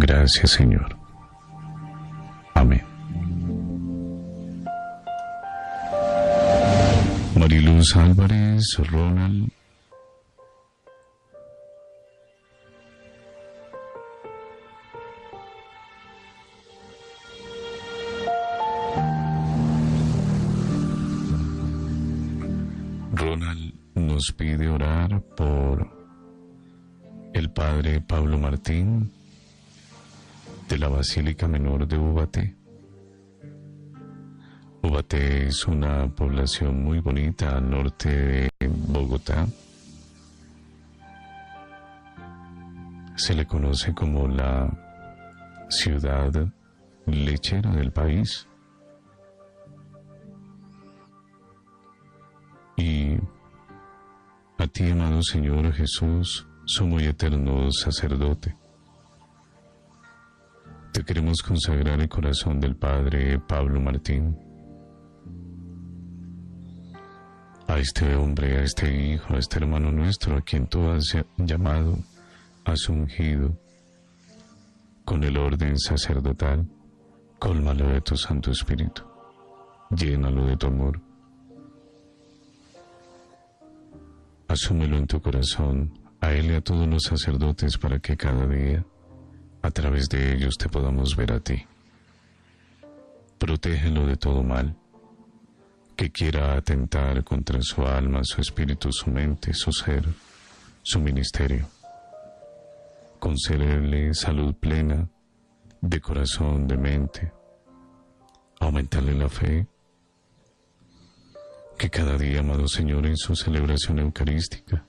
Gracias, Señor. Amén. Mariluz Álvarez, Ronald. Ronald nos pide orar por el padre Pablo Martín de la Basílica Menor de Ubaté. Ubaté es una población muy bonita al norte de Bogotá. Se le conoce como la ciudad lechera del país. Y a ti, amado Señor Jesús, sumo y eterno sacerdote, te queremos consagrar el corazón del Padre Pablo Martín, a este hombre, a este hijo, a este hermano nuestro, a quien tú has llamado, has ungido con el orden sacerdotal. Cólmalo de tu Santo Espíritu, llénalo de tu amor. Asúmelo en tu corazón, a él y a todos los sacerdotes, para que cada día, a través de ellos, te podamos ver a ti. Protégelo de todo mal que quiera atentar contra su alma, su espíritu, su mente, su ser, su ministerio. Concédele salud plena, de corazón, de mente. Aumentarle la fe. Que cada día, amado Señor, en su celebración eucarística,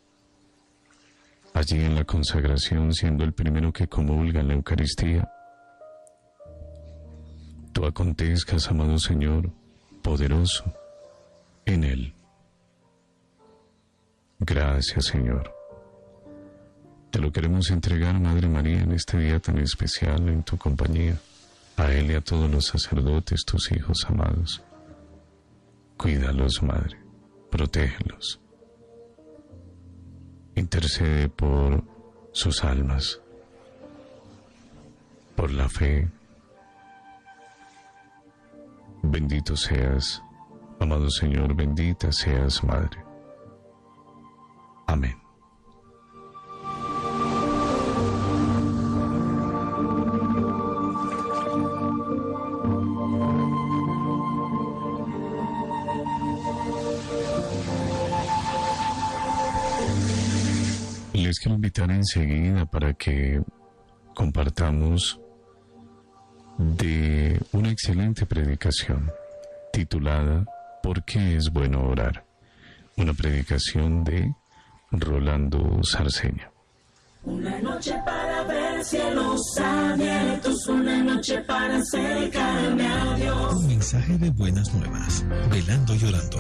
allí en la consagración, siendo el primero que comulga en la Eucaristía, tú acontezcas, amado Señor, poderoso en él. Gracias, Señor. Te lo queremos entregar, Madre María, en este día tan especial, en tu compañía, a él y a todos los sacerdotes, tus hijos amados. Cuídalos, Madre, protégelos. Intercede por sus almas, por la fe. Bendito seas, amado Señor, bendita seas, Madre. Amén. Les quiero invitar enseguida para que compartamos de una excelente predicación titulada ¿Por qué es bueno orar? Una predicación de Rolando Sarceña. Una noche para ver cielos abiertos, una noche para acercarme a Dios. Un mensaje de buenas nuevas, velando y orando.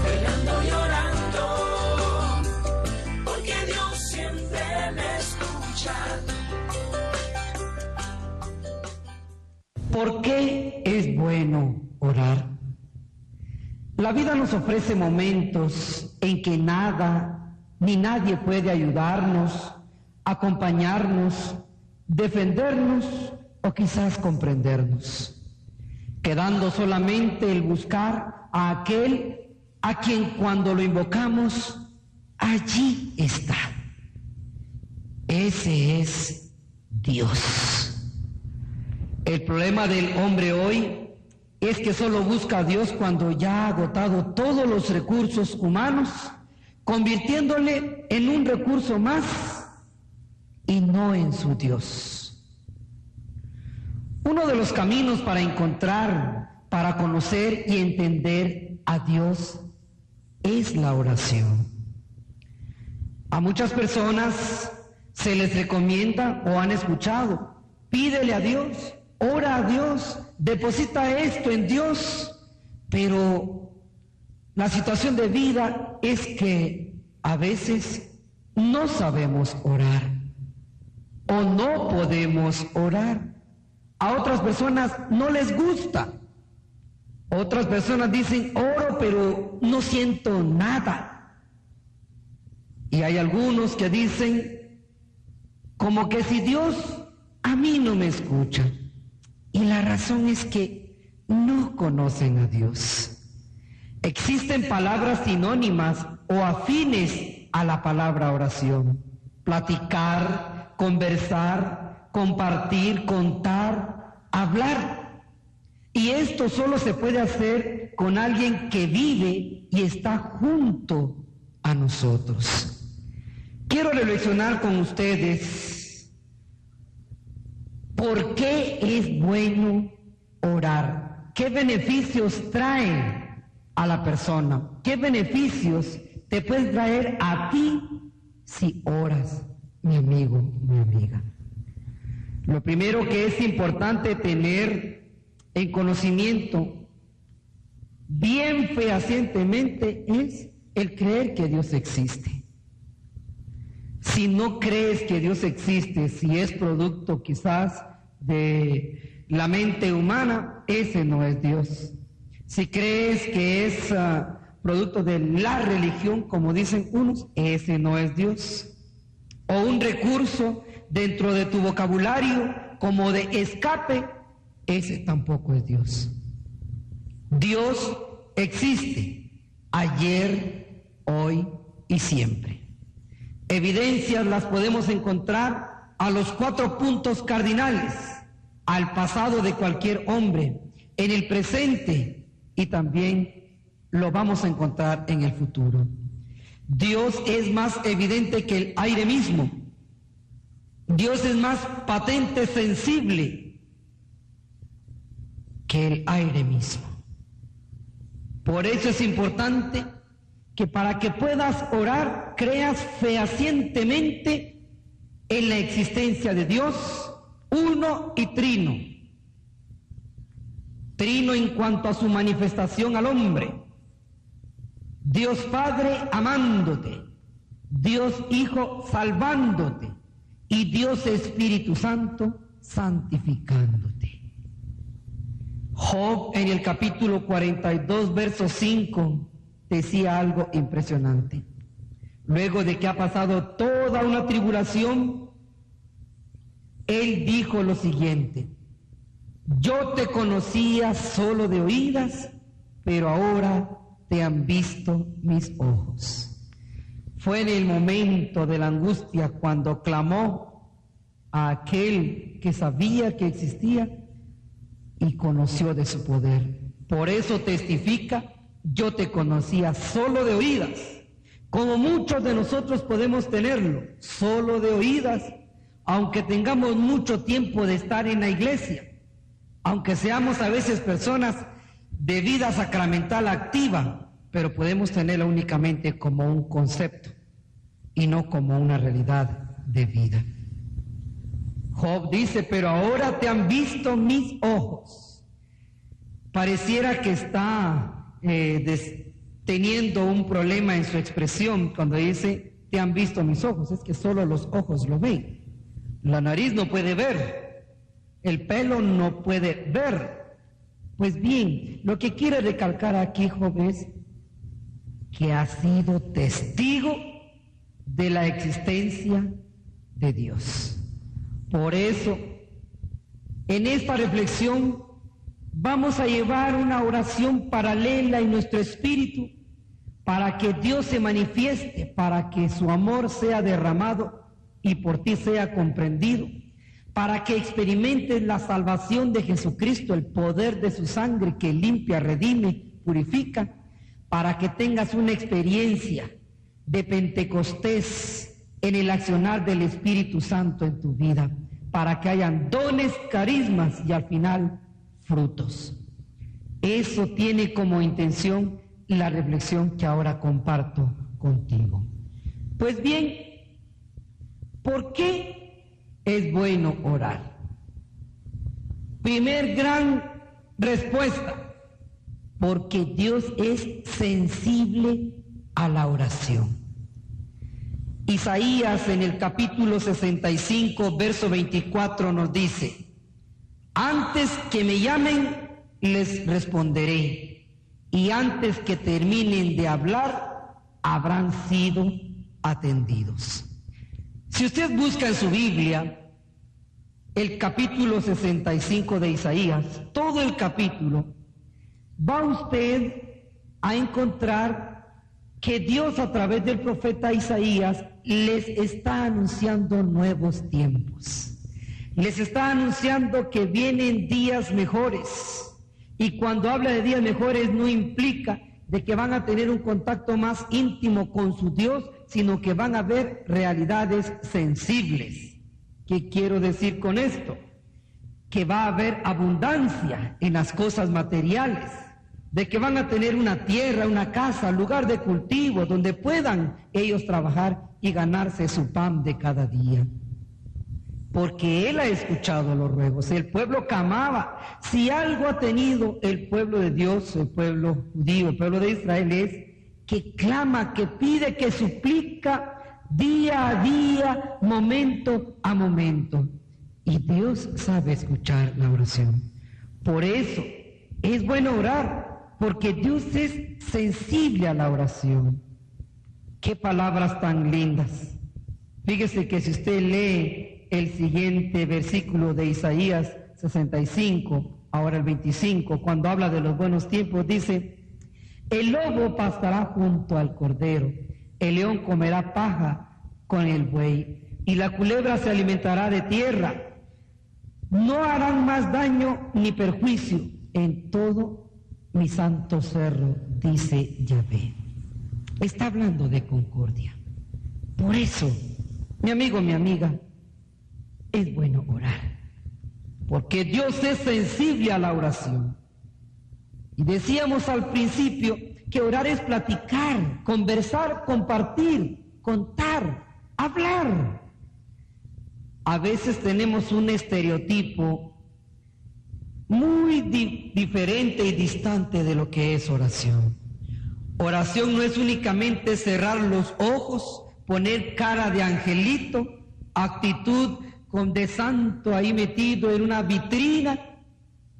Velando y orando, porque Dios siempre me escucha. ¿Por qué es bueno orar? La vida nos ofrece momentos en que nada ni nadie puede ayudarnos, acompañarnos, defendernos o quizás comprendernos, quedando solamente el buscar a aquel a quien cuando lo invocamos, allí está. Ese es Dios. El problema del hombre hoy es que solo busca a Dios cuando ya ha agotado todos los recursos humanos, convirtiéndole en un recurso más y no en su Dios. Uno de los caminos para encontrar, para conocer y entender a Dios es la oración. A muchas personas se les recomienda o han escuchado: pídele a Dios, ora a Dios, deposita esto en Dios. Pero la situación de vida es que a veces no sabemos orar o no podemos orar. A otras personas no les gusta. Otras personas dicen: oro, pero no siento nada. Y hay algunos que dicen como que si Dios a mí no me escuchan. Y la razón es que no conocen a Dios. Existen palabras sinónimas o afines a la palabra oración. Platicar, conversar, compartir, contar, hablar. Y esto solo se puede hacer con alguien que vive y está junto a nosotros. Quiero reflexionar con ustedes por qué es bueno orar. ¿Qué beneficios trae a la persona? ¿Qué beneficios te pueden traer a ti si oras, mi amigo, mi amiga? Lo primero que es importante tener en conocimiento bien fehacientemente es el creer que Dios existe. Si no crees que Dios existe, si es producto quizás de la mente humana, ese no es Dios. Si crees que es producto de la religión, como dicen unos, ese no es Dios. O un recurso dentro de tu vocabulario como de escape, ese tampoco es Dios. Dios existe ayer, hoy y siempre. Evidencias las podemos encontrar a los 4 puntos cardinales, al pasado de cualquier hombre, en el presente y también lo vamos a encontrar en el futuro. Dios es más evidente que el aire mismo. Dios es más patente, sensible que el aire mismo. Por eso es importante que para que puedas orar, creas fehacientemente en la existencia de Dios, uno y trino. Trino en cuanto a su manifestación al hombre. Dios Padre amándote, Dios Hijo salvándote y Dios Espíritu Santo santificándote. Job en el capítulo 42, verso 5, decía algo impresionante. Luego de que ha pasado toda una tribulación, él dijo lo siguiente: yo te conocía solo de oídas, pero ahora te han visto mis ojos. Fue en el momento de la angustia cuando clamó a aquel que sabía que existía y conoció de su poder. Por eso testifica: yo te conocía solo de oídas, como muchos de nosotros podemos tenerlo, solo de oídas, aunque tengamos mucho tiempo de estar en la iglesia, aunque seamos a veces personas de vida sacramental activa, pero podemos tenerla únicamente como un concepto y no como una realidad de vida. Job dice: pero ahora te han visto mis ojos. Pareciera que está teniendo un problema en su expresión cuando dice te han visto mis ojos. Es que solo los ojos lo ven. La nariz no puede ver, el pelo no puede ver. Pues bien, lo que quiere recalcar aquí Job es que ha sido testigo de la existencia de Dios. Por eso, en esta reflexión vamos a llevar una oración paralela en nuestro espíritu para que Dios se manifieste, para que su amor sea derramado y por ti sea comprendido, para que experimentes la salvación de Jesucristo, el poder de su sangre que limpia, redime, purifica, para que tengas una experiencia de Pentecostés en el accionar del Espíritu Santo en tu vida, para que hayan dones, carismas y al final frutos. Eso tiene como intención la reflexión que ahora comparto contigo. Pues bien, ¿por qué es bueno orar? Primer gran respuesta: porque Dios es sensible a la oración. Isaías en el capítulo 65, verso 24 nos dice: antes que me llamen, les responderé, y antes que terminen de hablar, habrán sido atendidos. Si usted busca en su Biblia, el capítulo 65 de Isaías, todo el capítulo, va usted a encontrar que Dios a través del profeta Isaías les está anunciando nuevos tiempos. Les está anunciando que vienen días mejores. Y cuando habla de días mejores no implica de que van a tener un contacto más íntimo con su Dios, sino que van a ver realidades sensibles. ¿Qué quiero decir con esto? Que va a haber abundancia en las cosas materiales, de que van a tener una tierra, una casa, lugar de cultivo, donde puedan ellos trabajar y ganarse su pan de cada día. Porque Él ha escuchado los ruegos, el pueblo clamaba. Si algo ha tenido el pueblo de Dios, el pueblo judío, el pueblo de Israel, es que clama, que pide, que suplica día a día, momento a momento. Y Dios sabe escuchar la oración. Por eso es bueno orar, porque Dios es sensible a la oración. Qué palabras tan lindas. Fíjese que si usted lee el siguiente versículo de Isaías 65, ahora el 25, cuando habla de los buenos tiempos, dice: el lobo pastará junto al cordero, el león comerá paja con el buey, y la culebra se alimentará de tierra. No harán más daño ni perjuicio en todo mi santo cerro, dice Yahvé. Está hablando de concordia. Por eso, mi amigo, mi amiga, es bueno orar, porque Dios es sensible a la oración. Y decíamos al principio que orar es platicar, conversar, compartir, contar, hablar. A veces tenemos un estereotipo muy diferente y distante de lo que es oración. Oración no es únicamente cerrar los ojos, poner cara de angelito, actitud de santo ahí metido en una vitrina.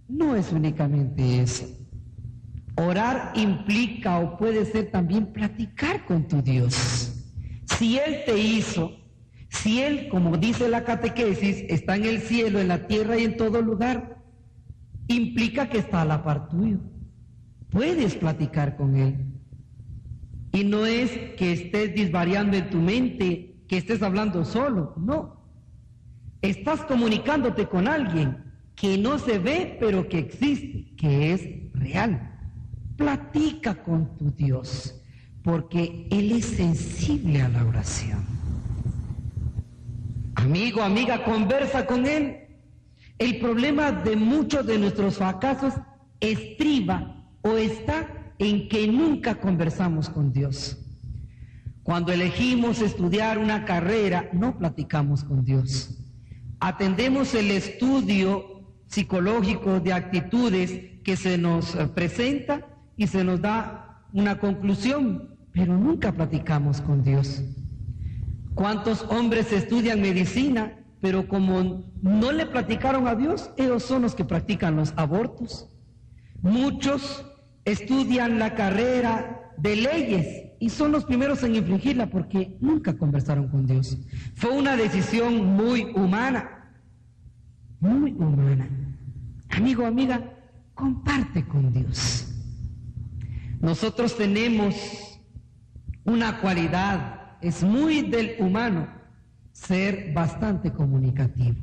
No es únicamente eso. Orar implica o puede ser también platicar con tu Dios. Si Él te hizo, si Él, como dice la catequesis, está en el cielo, en la tierra y en todo lugar, implica que está a la par tuyo. Puedes platicar con Él. Y no es que estés disvariando en tu mente, que estés hablando solo, no. Estás comunicándote con alguien que no se ve, pero que existe, que es real. Platica con tu Dios, porque Él es sensible a la oración. Amigo, amiga, conversa con Él. El problema de muchos de nuestros fracasos estriba o está en que nunca conversamos con Dios. Cuando elegimos estudiar una carrera, no platicamos con Dios. Atendemos el estudio psicológico de actitudes que se nos presenta y se nos da una conclusión, pero nunca platicamos con Dios. ¿Cuántos hombres estudian medicina, pero como no le platicaron a Dios, ellos son los que practican los abortos? Muchos estudian la carrera de leyes y son los primeros en infringirla porque nunca conversaron con Dios. Fue una decisión muy humana, muy humana. Amigo, amiga, comparte con Dios. Nosotros tenemos una cualidad, es muy del humano, ser bastante comunicativo.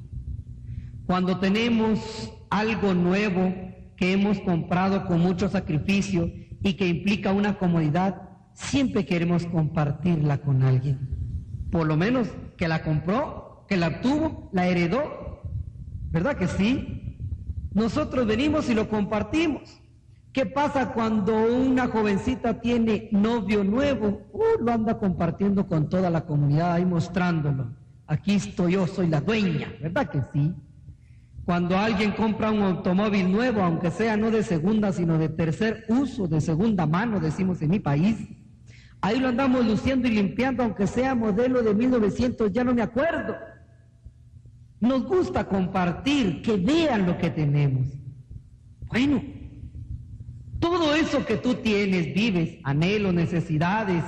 Cuando tenemos algo nuevo que hemos comprado con mucho sacrificio y que implica una comodidad, siempre queremos compartirla con alguien. Por lo menos que la compró, que la obtuvo, la heredó. ¿Verdad que sí? Nosotros venimos y lo compartimos. ¿Qué pasa cuando una jovencita tiene novio nuevo? Lo anda compartiendo con toda la comunidad, ahí mostrándolo. Aquí estoy yo, soy la dueña, ¿verdad que sí? Cuando alguien compra un automóvil nuevo, aunque sea no de segunda, sino de tercer uso, de segunda mano, decimos en mi país, ahí lo andamos luciendo y limpiando, aunque sea modelo de 1900, ya no me acuerdo. Nos gusta compartir, que vean lo que tenemos. Bueno, todo eso que tú tienes, vives, anhelos, necesidades,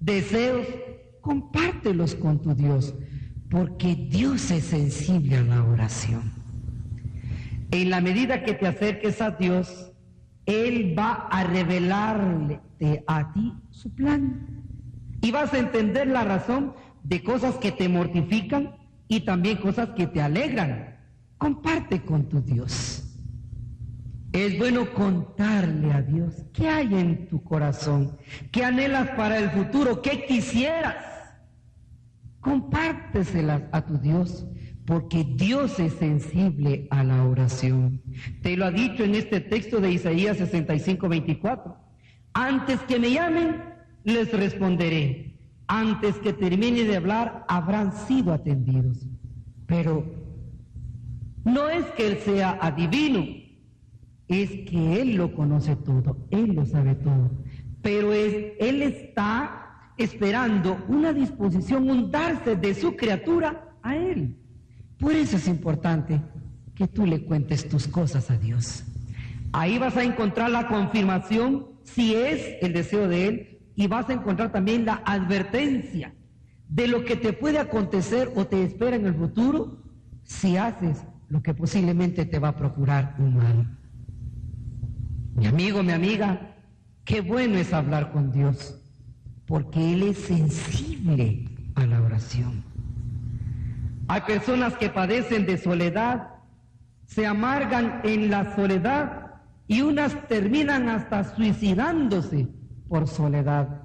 deseos, compártelos con tu Dios. porque Dios es sensible a la oración. En la medida que te acerques a Dios, Él va a revelarle a ti su plan. Y vas a entender la razón de cosas que te mortifican y también cosas que te alegran. Comparte con tu Dios. Es bueno contarle a Dios qué hay en tu corazón, qué anhelas para el futuro, qué quisieras. Compárteselas a tu Dios, porque Dios es sensible a la oración. Te lo ha dicho en este texto de Isaías 65:24. Antes que me llamen, les responderé. Antes que termine de hablar, habrán sido atendidos. Pero no es que Él sea adivino, es que Él lo conoce todo, Él lo sabe todo. Pero Él está esperando una disposición, un darse de su criatura a Él. Por eso es importante que tú le cuentes tus cosas a Dios. Ahí vas a encontrar la confirmación, si es el deseo de Él, y vas a encontrar también la advertencia de lo que te puede acontecer o te espera en el futuro si haces lo que posiblemente te va a procurar un mal. Mi amigo, mi amiga, qué bueno es hablar con Dios, porque Él es sensible a la oración. Hay personas que padecen de soledad, se amargan en la soledad y unas terminan hasta suicidándose por soledad.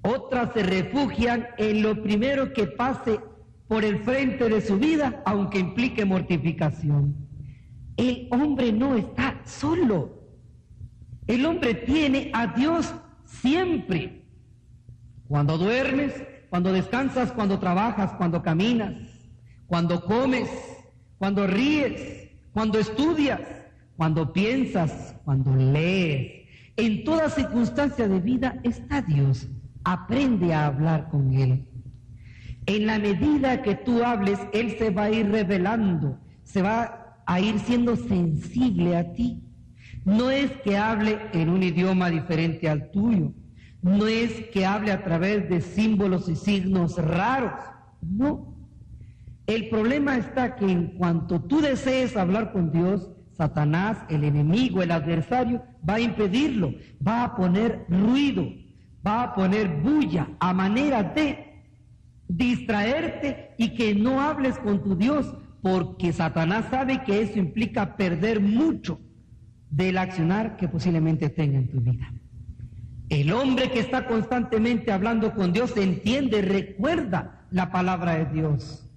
Otras se refugian en lo primero que pase por el frente de su vida, aunque implique mortificación. El hombre no está solo. El hombre tiene a Dios siempre. Cuando duermes, cuando descansas, cuando trabajas, cuando caminas, cuando comes, cuando ríes, cuando estudias, cuando piensas, cuando lees. En toda circunstancia de vida está Dios. Aprende a hablar con Él. En la medida que tú hables, Él se va a ir revelando, se va a ir siendo sensible a ti. No es que hable en un idioma diferente al tuyo, no es que hable a través de símbolos y signos raros, no. El problema está que en cuanto tú desees hablar con Dios, Satanás, el enemigo, el adversario, va a impedirlo, va a poner ruido, va a poner bulla a manera de distraerte y que no hables con tu Dios, porque Satanás sabe que eso implica perder mucho del accionar que posiblemente tenga en tu vida. El hombre que está constantemente hablando con Dios entiende, recuerda la palabra de Dios,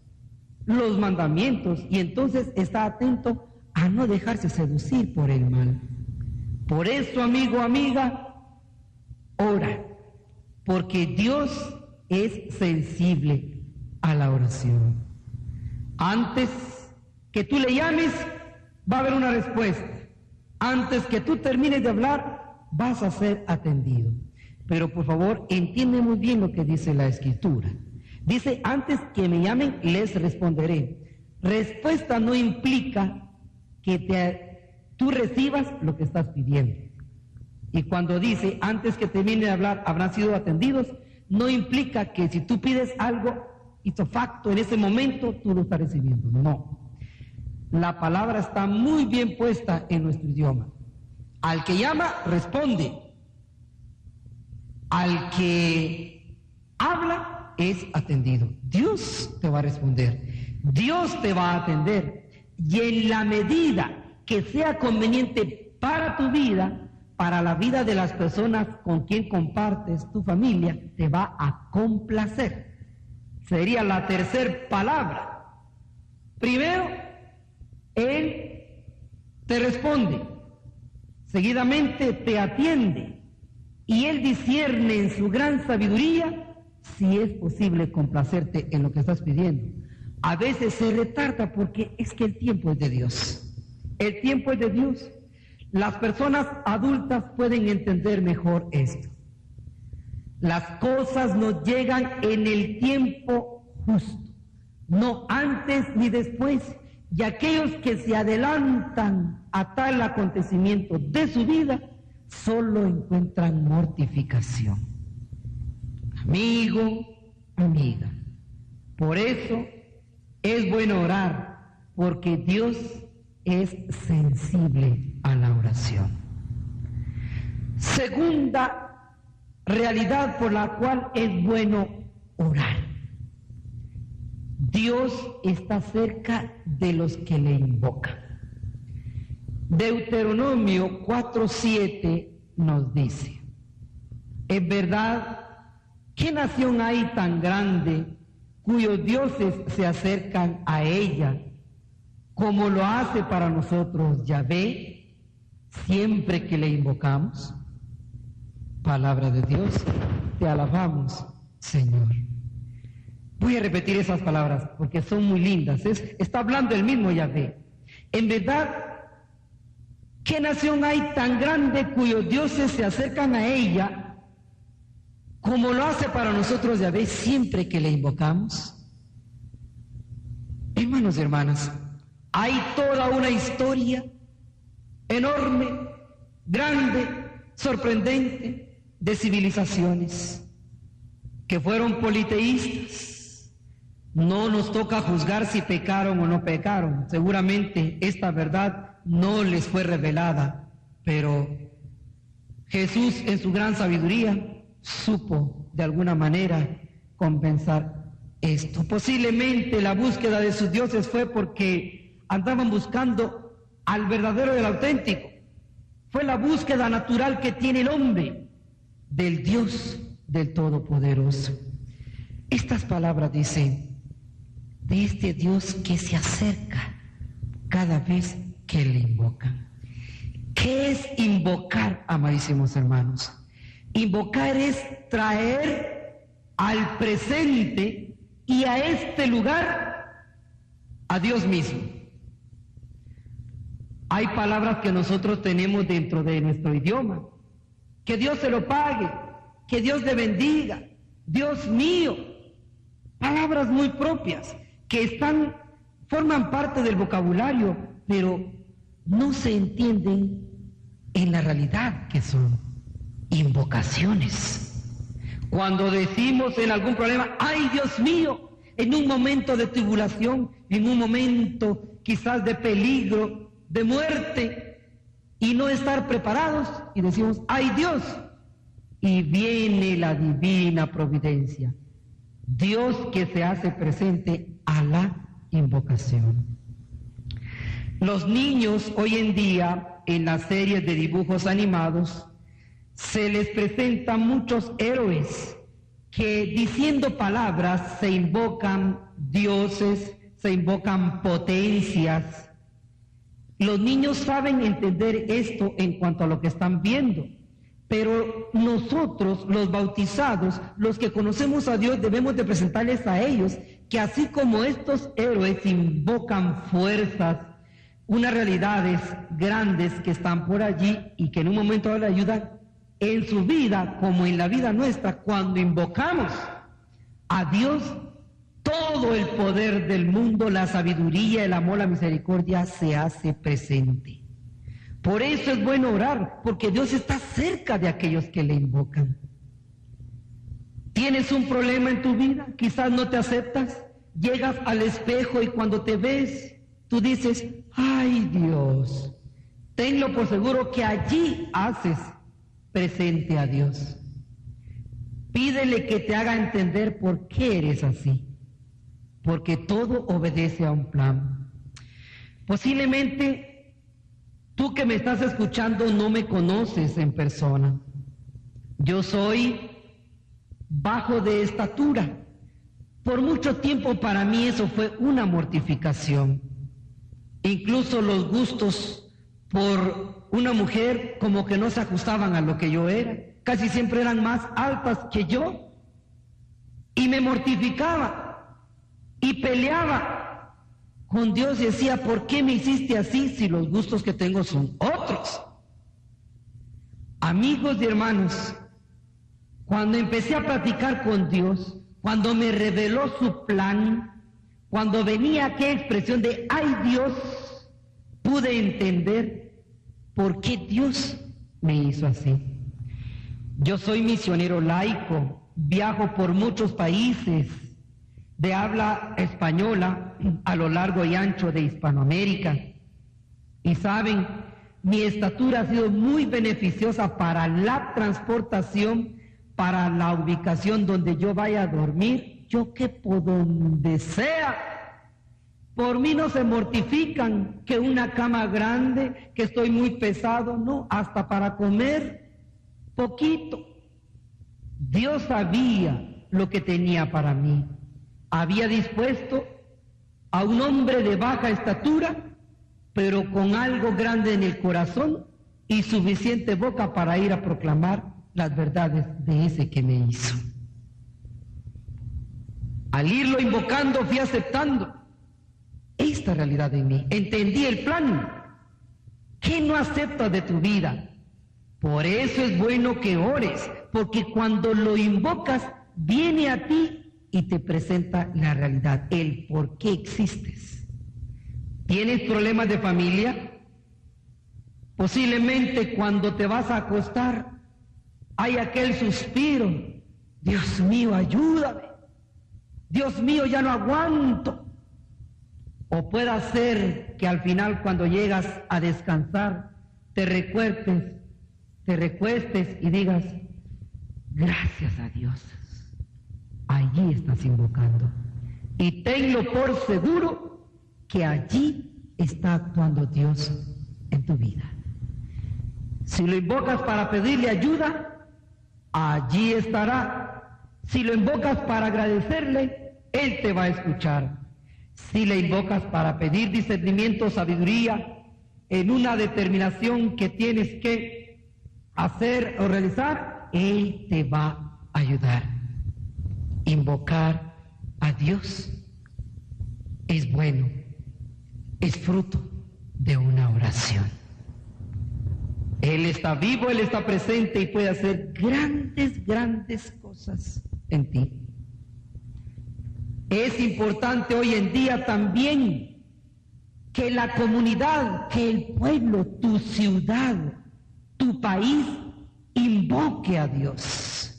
los mandamientos, y entonces está atento a no dejarse seducir por el mal. Por eso, amigo, amiga, ora, porque Dios es sensible a la oración. Antes que tú le llames, va a haber una respuesta. Antes que tú termines de hablar, vas a ser atendido. Pero por favor, entiende muy bien lo que dice la Escritura. Dice, antes que me llamen, les responderé. Respuesta no implica que tú recibas lo que estás pidiendo. Y cuando dice, antes que termine de hablar, habrán sido atendidos, no implica que si tú pides algo ipso facto en ese momento, tú lo estás recibiendo. No. La palabra está muy bien puesta en nuestro idioma. Al que llama, responde. Al que habla, es atendido. Dios te va a responder. Dios te va a atender. Y en la medida que sea conveniente para tu vida, para la vida de las personas con quien compartes tu familia, te va a complacer. Sería la tercera palabra. Primero, Él te responde, seguidamente te atiende, y Él discierne en su gran sabiduría si es posible complacerte en lo que estás pidiendo. A veces se retarda porque es que el tiempo es de Dios. El tiempo es de Dios. Las personas adultas pueden entender mejor esto. Las cosas nos llegan en el tiempo justo, no antes ni después. Y aquellos que se adelantan a tal acontecimiento de su vida, solo encuentran mortificación. Amigo, amiga, por eso Es bueno orar porque Dios es sensible a la oración. Segunda realidad por la cual es bueno orar. Dios está cerca de los que le invocan. Deuteronomio 4:7 nos dice: es verdad, ¿qué nación hay tan grande cuyos dioses se acercan a ella, como lo hace para nosotros Yahvé, siempre que le invocamos? Palabra de Dios, te alabamos, Señor. Voy a repetir esas palabras porque son muy lindas. Está hablando el mismo Yahvé. En verdad, ¿qué nación hay tan grande cuyos dioses se acercan a ella, como lo hace para nosotros Yahvé siempre que le invocamos? Hermanos y hermanas, hay toda una historia enorme, grande, sorprendente de civilizaciones que fueron politeístas. No nos toca juzgar si pecaron o no pecaron. Seguramente esta verdad no les fue revelada, pero Jesús en su gran sabiduría supo de alguna manera compensar esto. Posiblemente la búsqueda de sus dioses fue porque andaban buscando al verdadero y al auténtico. Fue la búsqueda natural que tiene el hombre del Dios del Todopoderoso. Estas palabras dicen de este Dios que se acerca cada vez que le invocan. ¿Qué es invocar, amadísimos hermanos? Invocar es traer al presente y a este lugar a Dios mismo. Hay palabras que nosotros tenemos dentro de nuestro idioma. Que Dios se lo pague, que Dios le bendiga, Dios mío. Palabras muy propias que forman parte del vocabulario, pero no se entienden en la realidad que son invocaciones. Cuando decimos en algún problema, ¡ay, Dios mío!, en un momento de tribulación, en un momento quizás de peligro, de muerte, y no estar preparados, y decimos, ¡ay, Dios! Y viene la divina providencia. Dios que se hace presente a la invocación. Los niños hoy en día, en las series de dibujos animados, se les presentan muchos héroes que diciendo palabras se invocan dioses, se invocan potencias. Los niños saben entender esto en cuanto a lo que están viendo. Pero nosotros, los bautizados, los que conocemos a Dios, debemos de presentarles a ellos que así como estos héroes invocan fuerzas, unas realidades grandes que están por allí y que en un momento le ayudan en su vida como en la vida nuestra, cuando invocamos a Dios, todo el poder del mundo, la sabiduría, el amor, la misericordia se hace presente. Por eso es bueno orar, porque Dios está cerca de aquellos que le invocan. ¿Tienes un problema en tu vida? Quizás no te aceptas. Llegas al espejo y cuando te ves, tú dices, ¡ay, Dios! Tenlo por seguro que allí haces presente a Dios. Pídele que te haga entender por qué eres así. Porque todo obedece a un plan. Posiblemente tú que me estás escuchando no me conoces en persona. Yo soy bajo de estatura. Por mucho tiempo para mí eso fue una mortificación. Incluso los gustos por una mujer como que no se ajustaban a lo que yo era. Casi siempre eran más altas que yo. Y me mortificaba y peleaba con Dios y decía, ¿por qué me hiciste así si los gustos que tengo son otros? Amigos y hermanos, cuando empecé a platicar con Dios, cuando me reveló su plan, cuando venía aquella expresión de ¡ay, Dios!, pude entender por qué Dios me hizo así. Yo soy misionero laico, viajo por muchos países, de habla española a lo largo y ancho de Hispanoamérica. Y saben, mi estatura ha sido muy beneficiosa para la transportación, para la ubicación donde yo vaya a dormir. Yo quepo donde sea. Por mí no se mortifican que una cama grande, que estoy muy pesado, no, hasta para comer poquito. Dios sabía lo que tenía para mí. Había dispuesto a un hombre de baja estatura, pero con algo grande en el corazón y suficiente boca para ir a proclamar las verdades de ese que me hizo. Al irlo invocando fui aceptando esta realidad en mí. Entendí el plan. ¿Qué no aceptas de tu vida? Por eso es bueno que ores, porque cuando lo invocas, viene a ti y te presenta la realidad, el por qué existes. ¿Tienes problemas de familia? Posiblemente cuando te vas a acostar, hay aquel suspiro. Dios mío, ayúdame. Dios mío, ya no aguanto. O puede ser que al final, cuando llegas a descansar, te recuestes y digas, gracias a Dios, allí estás invocando. Y tenlo por seguro que allí está actuando Dios en tu vida. Si lo invocas para pedirle ayuda, allí estará. Si lo invocas para agradecerle, Él te va a escuchar. Si le invocas para pedir discernimiento, sabiduría, en una determinación que tienes que hacer o realizar, Él te va a ayudar. Invocar a Dios es bueno, es fruto de una oración. Él está vivo, Él está presente y puede hacer grandes cosas en ti. Es importante hoy en día también que la comunidad, que el pueblo, tu ciudad, tu país, invoque a Dios.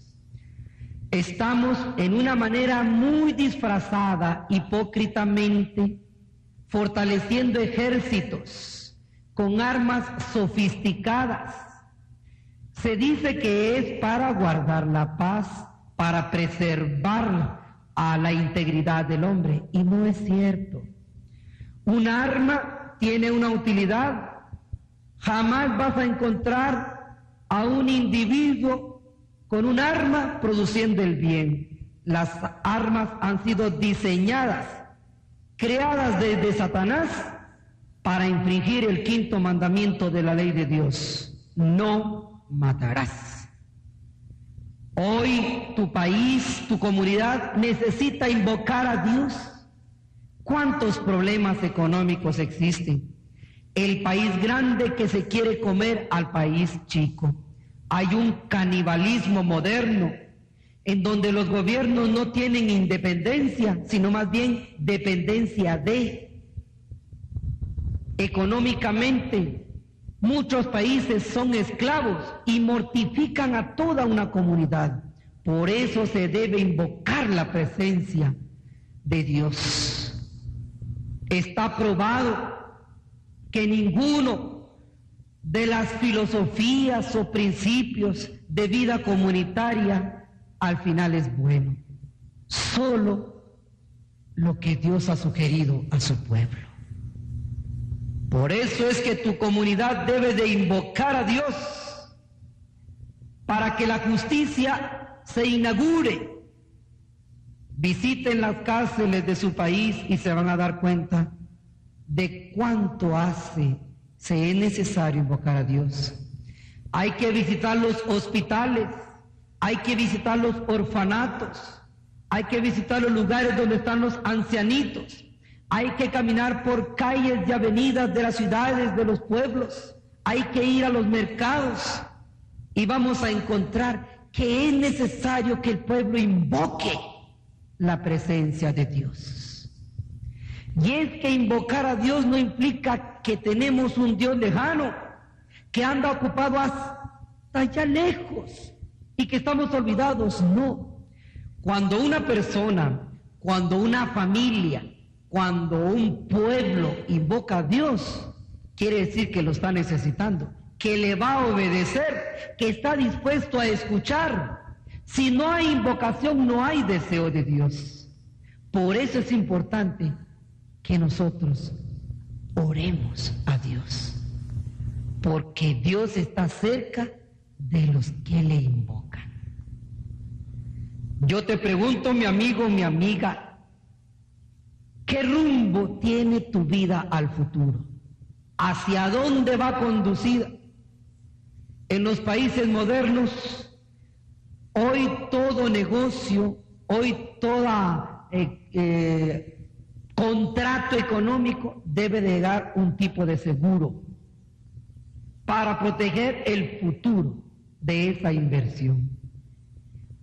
Estamos en una manera muy disfrazada, hipócritamente, fortaleciendo ejércitos con armas sofisticadas. Se dice que es para guardar la paz, para preservar a la integridad del hombre, y no es cierto. Un arma tiene una utilidad. Jamás vas a encontrar a un individuo con un arma produciendo el bien. Las armas han sido diseñadas, creadas desde Satanás para infringir el 5º mandamiento de la ley de Dios: no matarás. Hoy tu país, tu comunidad necesita invocar a Dios. ¿Cuántos problemas económicos existen? El país grande que se quiere comer al país chico. Hay un canibalismo moderno en donde los gobiernos no tienen independencia, sino más bien dependencia de. Económicamente, muchos países son esclavos y mortifican a toda una comunidad. Por eso se debe invocar la presencia de Dios. Está probado que ninguno de las filosofías o principios de vida comunitaria al final es bueno. Solo lo que Dios ha sugerido a su pueblo. Por eso es que tu comunidad debe de invocar a Dios para que la justicia se inaugure. Visiten las cárceles de su país y se van a dar cuenta de cuánto se es necesario invocar a Dios. Hay que visitar los hospitales, hay que visitar los orfanatos, hay que visitar los lugares donde están los ancianitos. Hay que caminar por calles y avenidas de las ciudades, de los pueblos. Hay que ir a los mercados y vamos a encontrar que es necesario que el pueblo invoque la presencia de Dios. Y es que invocar a Dios no implica que tenemos un Dios lejano, que anda ocupado hasta allá lejos y que estamos olvidados. No. Cuando una persona Cuando una familia, cuando un pueblo invoca a Dios, quiere decir que lo está necesitando, que le va a obedecer, que está dispuesto a escuchar. Si no hay invocación, no hay deseo de Dios. Por eso es importante que nosotros oremos a Dios, porque Dios está cerca de los que le invocan. Yo te pregunto, mi amigo, mi amiga, ¿qué rumbo tiene tu vida al futuro? ¿Hacia dónde va conducida? En los países modernos, hoy todo negocio, hoy toda contrato económico debe de dar un tipo de seguro para proteger el futuro de esa inversión.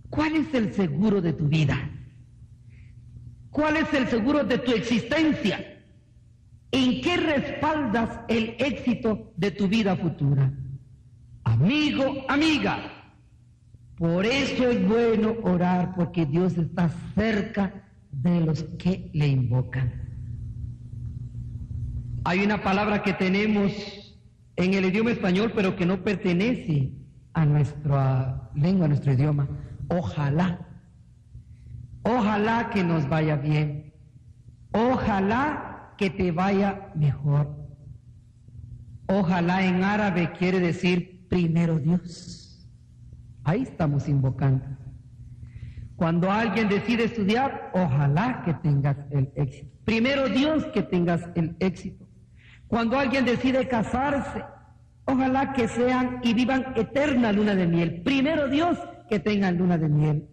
¿Cuál es el seguro de tu vida? ¿Cuál es el seguro de tu existencia? ¿En qué respaldas el éxito de tu vida futura? Amigo, amiga, por eso es bueno orar, porque Dios está cerca de los que le invocan. Hay una palabra que tenemos en el idioma español, pero que no pertenece a nuestra lengua, a nuestro idioma. Ojalá. Ojalá que nos vaya bien. Ojalá que te vaya mejor. Ojalá en árabe quiere decir primero Dios. Ahí estamos invocando. Cuando alguien decide estudiar, ojalá que tengas el éxito. Primero Dios, que tengas el éxito. Cuando alguien decide casarse, ojalá que sean y vivan eterna luna de miel. Primero Dios, que tengan luna de miel.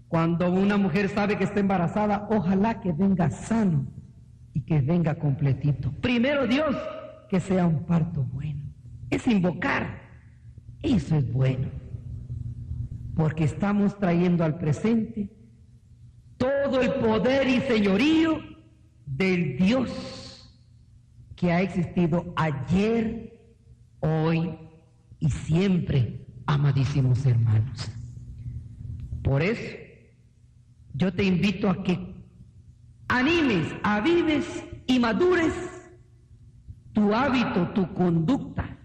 Cuando una mujer sabe que está embarazada, ojalá que venga sano y que venga completito. Primero Dios, que sea un parto bueno. Es invocar. Eso es bueno. Porque estamos trayendo al presente todo el poder y señorío del Dios que ha existido ayer, hoy y siempre, amadísimos hermanos. Por eso, yo te invito a que animes, avives y madures tu hábito, tu conducta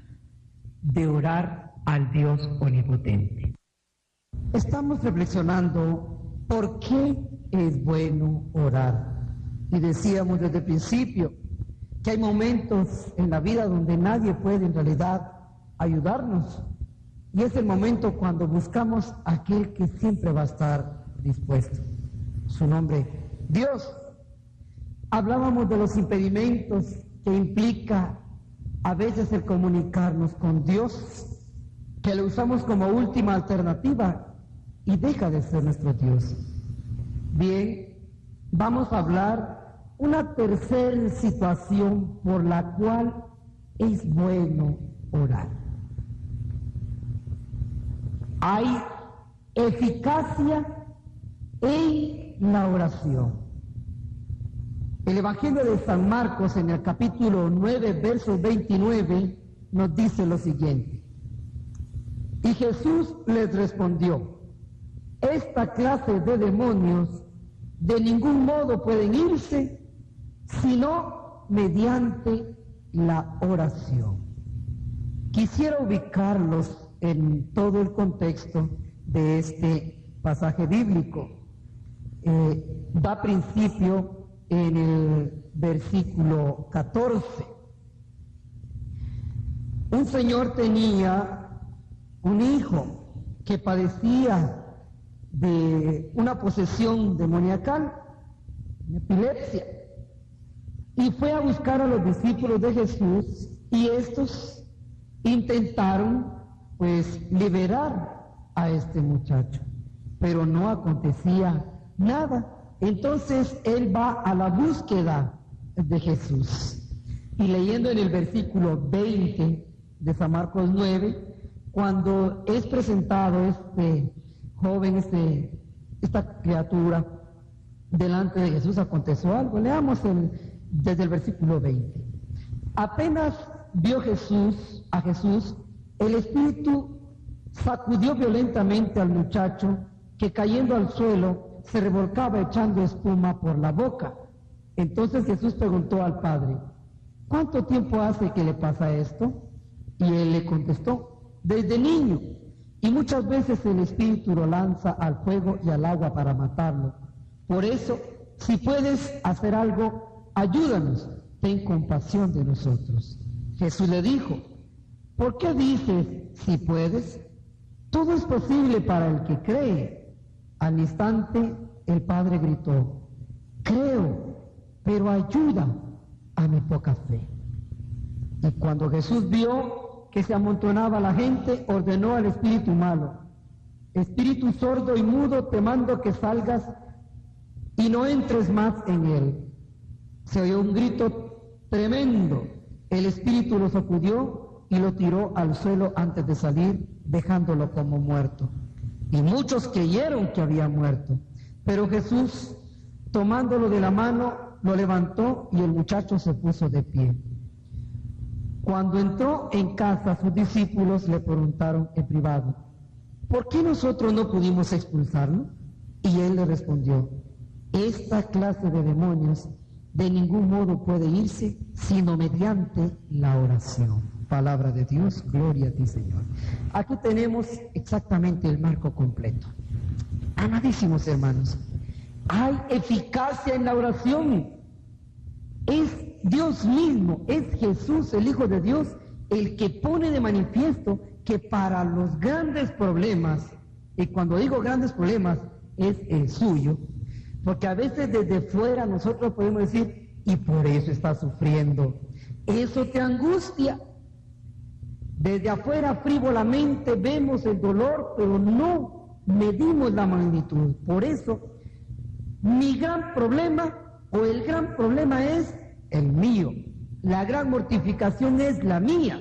de orar al Dios omnipotente. Estamos reflexionando por qué es bueno orar. Y decíamos desde el principio que hay momentos en la vida donde nadie puede en realidad ayudarnos. Y es el momento cuando buscamos a aquel que siempre va a estar dispuesto. Su nombre, Dios. Hablábamos de los impedimentos que implica a veces el comunicarnos con Dios, que lo usamos como última alternativa y deja de ser nuestro Dios. Bien, vamos a hablar una tercera situación por la cual es bueno orar. Hay eficacia en la oración. El Evangelio de San Marcos, en el capítulo 9, verso 29, nos dice lo siguiente. Y Jesús les respondió: esta clase de demonios de ningún modo pueden irse sino mediante la oración. Quisiera ubicarlos en todo el contexto de este pasaje bíblico. Da principio en el versículo 14. Un señor tenía un hijo que padecía de una posesión demoníacal, una epilepsia, y fue a buscar a los discípulos de Jesús, y estos intentaron pues liberar a este muchacho, pero no acontecía nada. Entonces él va a la búsqueda de Jesús, y leyendo en el versículo 20 de San Marcos 9, cuando es presentado este joven, esta criatura delante de Jesús, aconteció algo. Leamos desde el versículo 20. Apenas vio a Jesús, el espíritu sacudió violentamente al muchacho, que cayendo al suelo se revolcaba echando espuma por la boca. Entonces Jesús preguntó al padre: ¿cuánto tiempo hace que le pasa esto? Y él le contestó: desde niño, y muchas veces el espíritu lo lanza al fuego y al agua para matarlo. Por eso, si puedes hacer algo, ayúdanos, ten compasión de nosotros. Jesús le dijo: ¿por qué dices si puedes? Todo es posible para el que cree. Al instante el padre gritó: creo, pero ayuda a mi poca fe. Y cuando Jesús vio que se amontonaba la gente, ordenó al espíritu malo: espíritu sordo y mudo, te mando que salgas y no entres más en él. Se oyó un grito tremendo. El espíritu lo sacudió y lo tiró al suelo antes de salir, dejándolo como muerto. Y muchos creyeron que había muerto. Pero Jesús, tomándolo de la mano, lo levantó y el muchacho se puso de pie. Cuando entró en casa, sus discípulos le preguntaron en privado: ¿por qué nosotros no pudimos expulsarlo? Y él le respondió: esta clase de demonios de ningún modo puede irse sino mediante la oración. Palabra de Dios, gloria a ti, Señor. Aquí tenemos exactamente el marco completo. Amadísimos hermanos, hay eficacia en la oración. Es Dios mismo, es Jesús, el Hijo de Dios, el que pone de manifiesto que para los grandes problemas, y cuando digo grandes problemas, es el suyo, porque a veces desde fuera nosotros podemos decir: y por eso está sufriendo, eso te angustia. Desde afuera frívolamente vemos el dolor, pero no medimos la magnitud. Por eso, mi gran problema o el gran problema es el mío. La gran mortificación es la mía.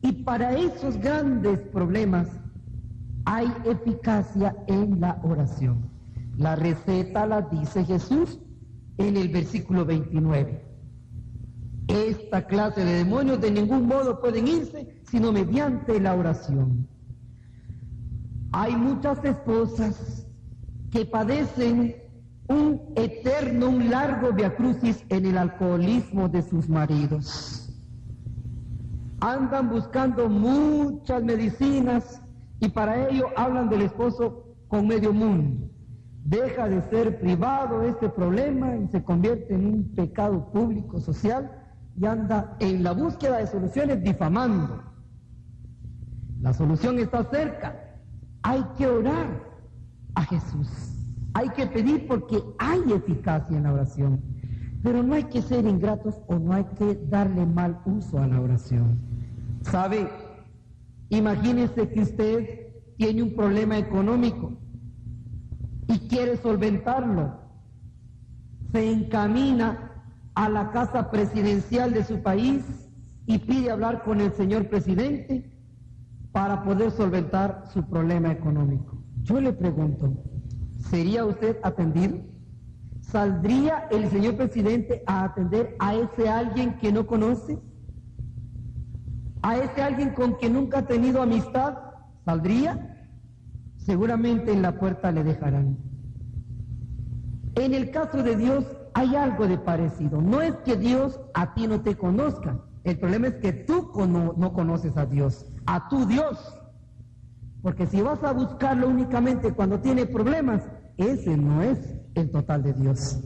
Y para esos grandes problemas hay eficacia en la oración. La receta la dice Jesús en el versículo 29. Esta clase de demonios de ningún modo pueden irse sino mediante la oración. Hay muchas esposas que padecen un eterno, un largo viacrucis en el alcoholismo de sus maridos. Andan buscando muchas medicinas y para ello hablan del esposo con medio mundo. Deja de ser privado este problema y se convierte en un pecado público, social, y anda en la búsqueda de soluciones difamando. La solución está cerca. Hay que orar a Jesús. Hay que pedir porque hay eficacia en la oración. Pero no hay que ser ingratos o no hay que darle mal uso a la oración. ¿Sabe? Imagínese que usted tiene un problema económico y quiere solventarlo. Se encamina a la casa presidencial de su país y pide hablar con el señor presidente para poder solventar su problema económico. Yo le pregunto, ¿sería usted atendido? ¿Saldría el señor presidente a atender a ese alguien que no conoce? ¿A ese alguien con quien nunca ha tenido amistad? ¿Saldría? Seguramente en la puerta le dejarán. En el caso de Dios hay algo de parecido. No es que Dios a ti no te conozca. El problema es que tú no conoces a Dios, a tu Dios. Porque si vas a buscarlo únicamente cuando tiene problemas, ese no es el total de Dios.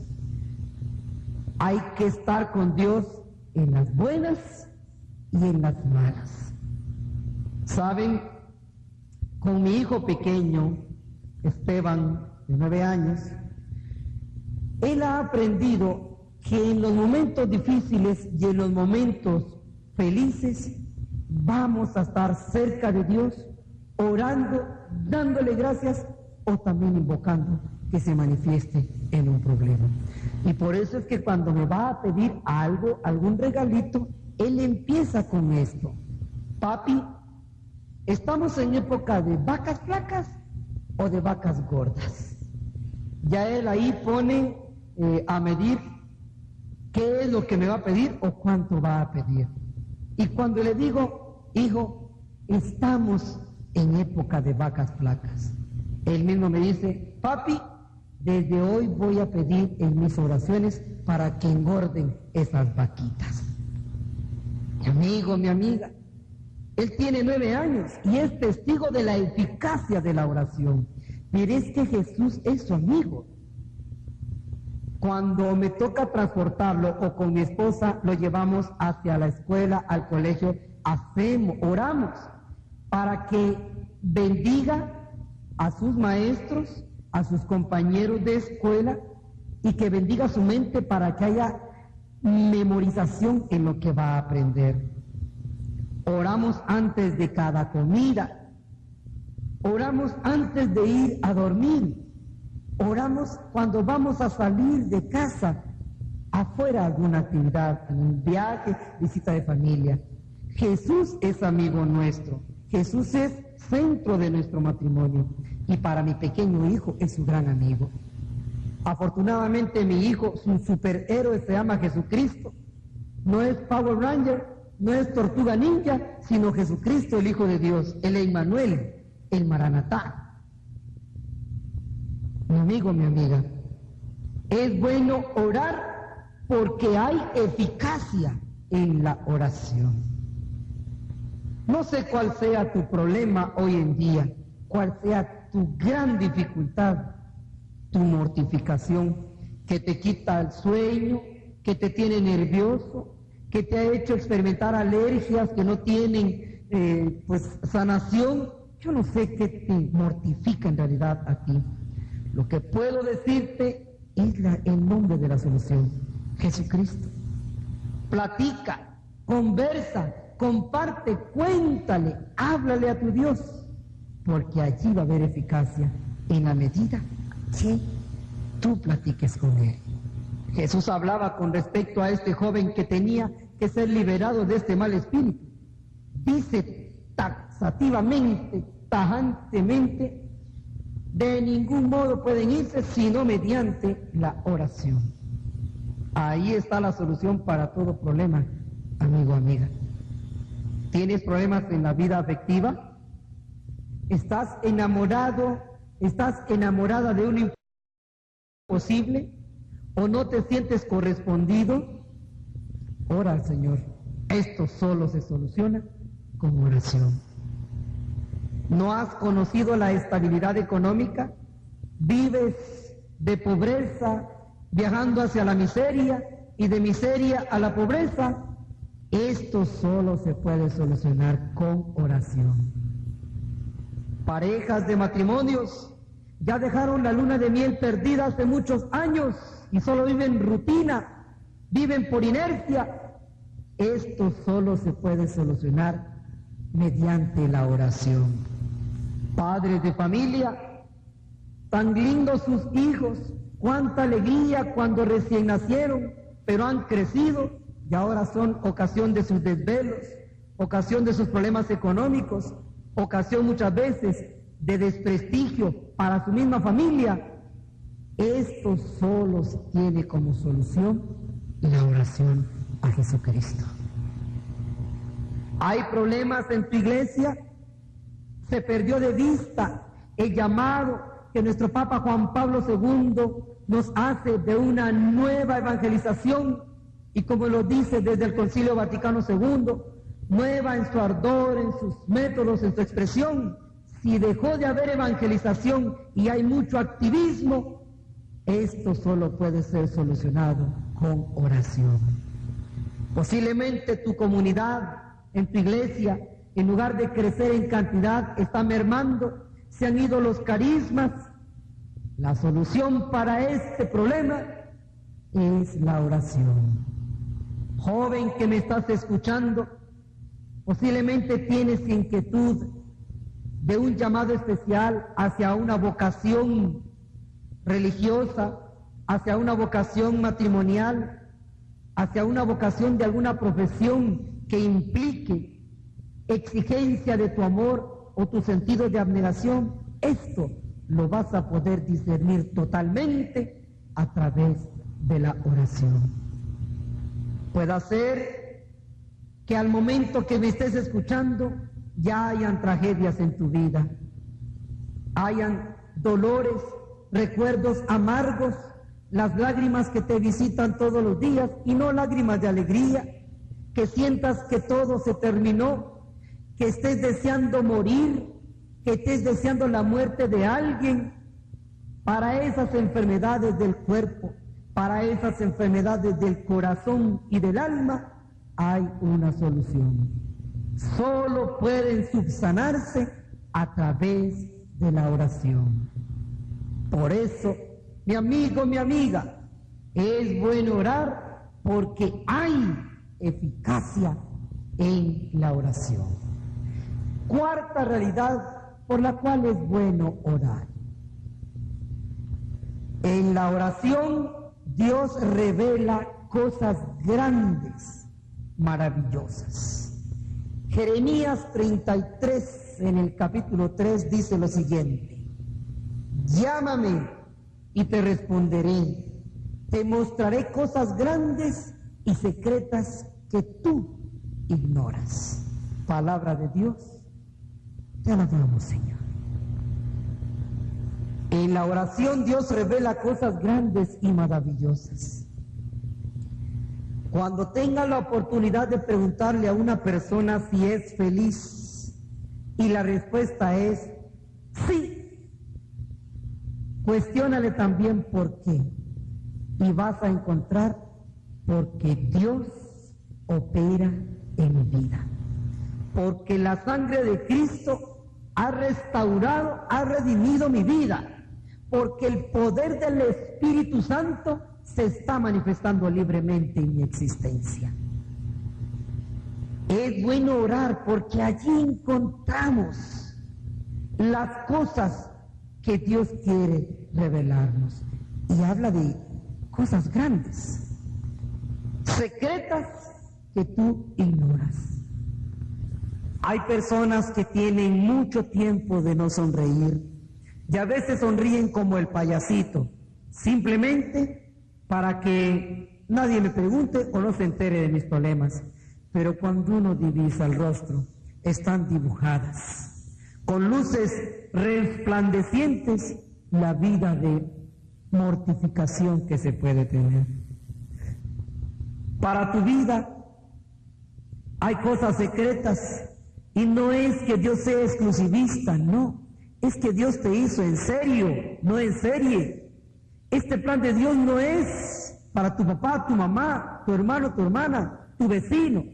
Hay que estar con Dios en las buenas y en las malas. ¿Saben? Con mi hijo pequeño, Esteban, de 9 años, él ha aprendido que en los momentos difíciles y en los momentos felices vamos a estar cerca de Dios, orando, dándole gracias o también invocando que se manifieste en un problema. Y por eso es que cuando me va a pedir algo, algún regalito, él empieza con esto: papi, ¿estamos en época de vacas flacas o de vacas gordas? Ya él ahí pone a medir qué es lo que me va a pedir o cuánto va a pedir. Y cuando le digo, hijo, estamos en época de vacas flacas, él mismo me dice, papi, desde hoy voy a pedir en mis oraciones para que engorden esas vaquitas. Mi amigo, mi amiga, él tiene 9 años y es testigo de la eficacia de la oración. Pero es que Jesús es su amigo. Cuando me toca transportarlo o con mi esposa lo llevamos hacia la escuela, al colegio, oramos para que bendiga a sus maestros, a sus compañeros de escuela y que bendiga su mente para que haya memorización en lo que va a aprender. Oramos antes de cada comida, oramos antes de ir a dormir, oramos cuando vamos a salir de casa, afuera alguna actividad, un viaje, visita de familia. Jesús es amigo nuestro, Jesús es centro de nuestro matrimonio y para mi pequeño hijo es su gran amigo. Afortunadamente mi hijo, su superhéroe se llama Jesucristo. No es Power Ranger, no es Tortuga Ninja, sino Jesucristo, el Hijo de Dios, el Emmanuel, el Maranatá. Mi amigo, mi amiga, es bueno orar porque hay eficacia en la oración. No sé cuál sea tu problema hoy en día, cuál sea tu gran dificultad, tu mortificación que te quita el sueño, que te tiene nervioso, que te ha hecho experimentar alergias que no tienen sanación. Yo no sé qué te mortifica en realidad a ti. Lo que puedo decirte es el nombre de la solución, Jesucristo. Platica, conversa, comparte, cuéntale, háblale a tu Dios, porque allí va a haber eficacia en la medida que tú platiques con Él. Jesús hablaba con respecto a este joven que tenía que ser liberado de este mal espíritu. Dice taxativamente, tajantemente, de ningún modo pueden irse sino mediante la oración. Ahí está la solución para todo problema, amigo, amiga. ¿Tienes problemas en la vida afectiva? ¿Estás enamorado? ¿Estás enamorada de un imposible? ¿O no te sientes correspondido? Ora al Señor. Esto solo se soluciona con oración. ¿No has conocido la estabilidad económica? ¿Vives de pobreza, viajando hacia la miseria y de miseria a la pobreza? Esto solo se puede solucionar con oración. Parejas de matrimonios ya dejaron la luna de miel perdida hace muchos años y solo viven rutina, viven por inercia. Esto solo se puede solucionar mediante la oración. Padres de familia, tan lindos sus hijos, cuánta alegría cuando recién nacieron, pero han crecido y ahora son ocasión de sus desvelos, ocasión de sus problemas económicos, ocasión muchas veces de desprestigio para su misma familia. Esto solo tiene como solución la oración a Jesucristo. ¿Hay problemas en tu iglesia? Se perdió de vista el llamado que nuestro Papa Juan Pablo II nos hace de una nueva evangelización, y como lo dice desde el Concilio Vaticano II, nueva en su ardor, en sus métodos, en su expresión. Si dejó de haber evangelización y hay mucho activismo, esto solo puede ser solucionado con oración. Posiblemente tu comunidad, en tu iglesia, en lugar de crecer en cantidad, está mermando, se han ido los carismas. La solución para este problema es la oración. Joven que me estás escuchando, posiblemente tienes inquietud de un llamado especial hacia una vocación religiosa, hacia una vocación matrimonial, hacia una vocación de alguna profesión que implique exigencia de tu amor o tu sentido de abnegación. Esto lo vas a poder discernir totalmente a través de la oración. Puede ser que al momento que me estés escuchando ya hayan tragedias en tu vida, hayan dolores recuerdos amargos, las lágrimas que te visitan todos los días y no lágrimas de alegría, que sientas que todo se terminó, que estés deseando morir, que estés deseando la muerte de alguien. Para esas enfermedades del cuerpo, para esas enfermedades del corazón y del alma, hay una solución. Solo pueden subsanarse a través de la oración. Por eso, mi amigo, mi amiga, es bueno orar porque hay eficacia en la oración. Cuarta realidad por la cual es bueno orar. En la oración Dios revela cosas grandes, maravillosas. Jeremías 33 en el capítulo 3 dice lo siguiente: llámame y te responderé, te mostraré cosas grandes y secretas que tú ignoras. Palabra de Dios, te alabamos, Señor. En la oración Dios revela cosas grandes y maravillosas. Cuando tenga la oportunidad de preguntarle a una persona si es feliz y la respuesta es sí, cuestiónale también por qué y vas a encontrar porque Dios opera en mi vida, porque la sangre de Cristo ha restaurado, ha redimido mi vida, porque el poder del Espíritu Santo se está manifestando libremente en mi existencia. Es bueno orar porque allí encontramos las cosas que Dios quiere revelarnos. Y habla de cosas grandes, secretas que tú ignoras. Hay personas que tienen mucho tiempo de no sonreír y a veces sonríen como el payasito, simplemente para que nadie me pregunte o no se entere de mis problemas. Pero cuando uno divisa el rostro, están dibujadas con luces resplandecientes la vida de mortificación que se puede tener. Para tu vida hay cosas secretas y no es que Dios sea exclusivista, no, es que Dios te hizo en serio, no en serie. Este plan de Dios no es para tu papá, tu mamá, tu hermano, tu hermana, tu vecino.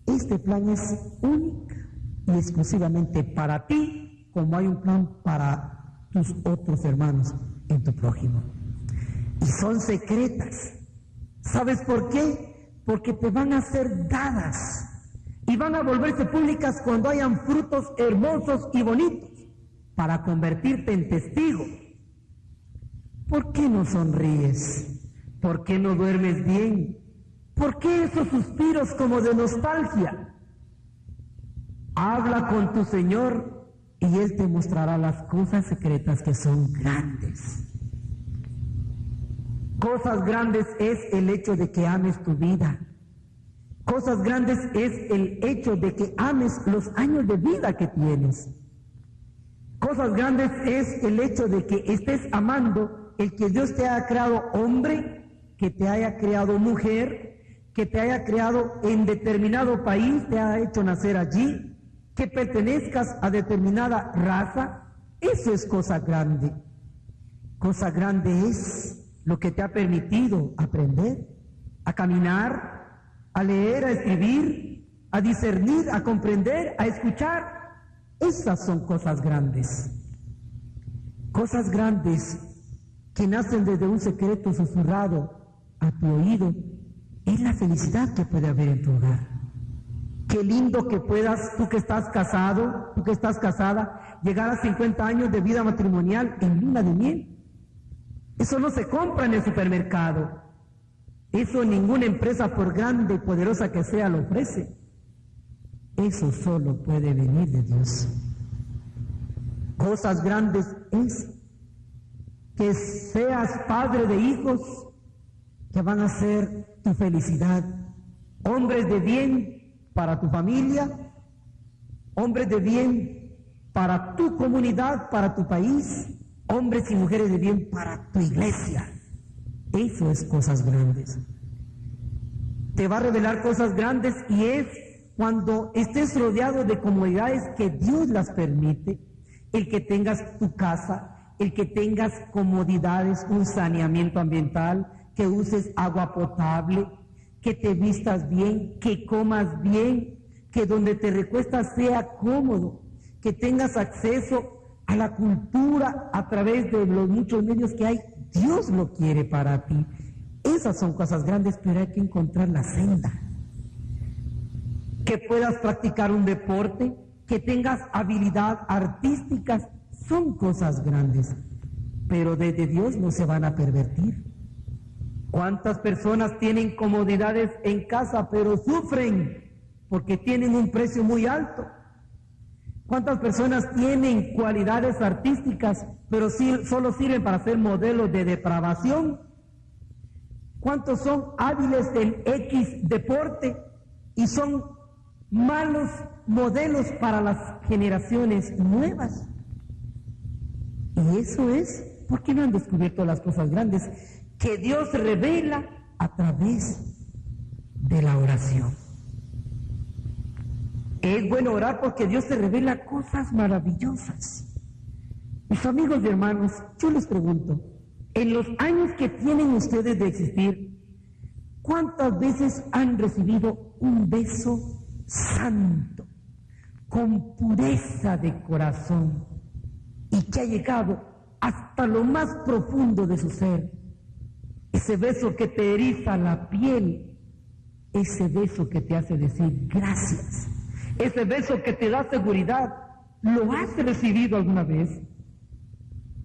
Este plan es única y exclusivamente para ti, como hay un plan para tus otros hermanos en tu prójimo. Y son secretas. ¿Sabes por qué? Porque te van a ser dadas y van a volverse públicas cuando hayan frutos hermosos y bonitos para convertirte en testigo. ¿Por qué no sonríes? ¿Por qué no duermes bien? ¿Por qué esos suspiros como de nostalgia? Habla con tu Señor y Él te mostrará las cosas secretas que son grandes. Cosas grandes es el hecho de que ames tu vida. Cosas grandes es el hecho de que ames los años de vida que tienes. Cosas grandes es el hecho de que estés amando el que Dios te haya creado hombre, que te haya creado mujer, que te haya creado en determinado país, te haya hecho nacer allí, que pertenezcas a determinada raza. Eso es cosa grande. Cosa grande es lo que te ha permitido aprender, a caminar, a leer, a escribir, a discernir, a comprender, a escuchar. Esas son cosas grandes. Cosas grandes que nacen desde un secreto susurrado a tu oído. Es la felicidad que puede haber en tu hogar. Qué lindo que puedas, tú que estás casado, tú que estás casada, llegar a 50 años de vida matrimonial en luna de miel. Eso no se compra en el supermercado. Eso ninguna empresa, por grande y poderosa que sea, lo ofrece. Eso solo puede venir de Dios. Cosas grandes es que seas padre de hijos que van a ser tu felicidad. Hombres de bien para tu familia, hombres de bien para tu comunidad, para tu país, hombres y mujeres de bien para tu iglesia. Eso es cosas grandes. Te va a revelar cosas grandes y es cuando estés rodeado de comodidades que Dios las permite, el que tengas tu casa, el que tengas comodidades, un saneamiento ambiental, que uses agua potable, que te vistas bien, que comas bien, que donde te recuestas sea cómodo, que tengas acceso a la cultura a través de los muchos medios que hay. Dios lo quiere para ti. Esas son cosas grandes, pero hay que encontrar la senda. Que puedas practicar un deporte, que tengas habilidad artísticas, son cosas grandes, pero desde Dios no se van a pervertir. ¿Cuántas personas tienen comodidades en casa, pero sufren porque tienen un precio muy alto? ¿Cuántas personas tienen cualidades artísticas, pero solo sirven para ser modelos de depravación? ¿Cuántos son hábiles en X deporte y son malos modelos para las generaciones nuevas? Y eso es porque no han descubierto las cosas grandes que Dios revela a través de la oración. Es bueno orar porque Dios te revela cosas maravillosas. Mis amigos y hermanos, yo les pregunto, en los años que tienen ustedes de existir, ¿cuántas veces han recibido un beso santo, con pureza de corazón, y que ha llegado hasta lo más profundo de su ser? Ese beso que te eriza la piel, ese beso que te hace decir gracias, ese beso que te da seguridad. ¿Lo has recibido alguna vez?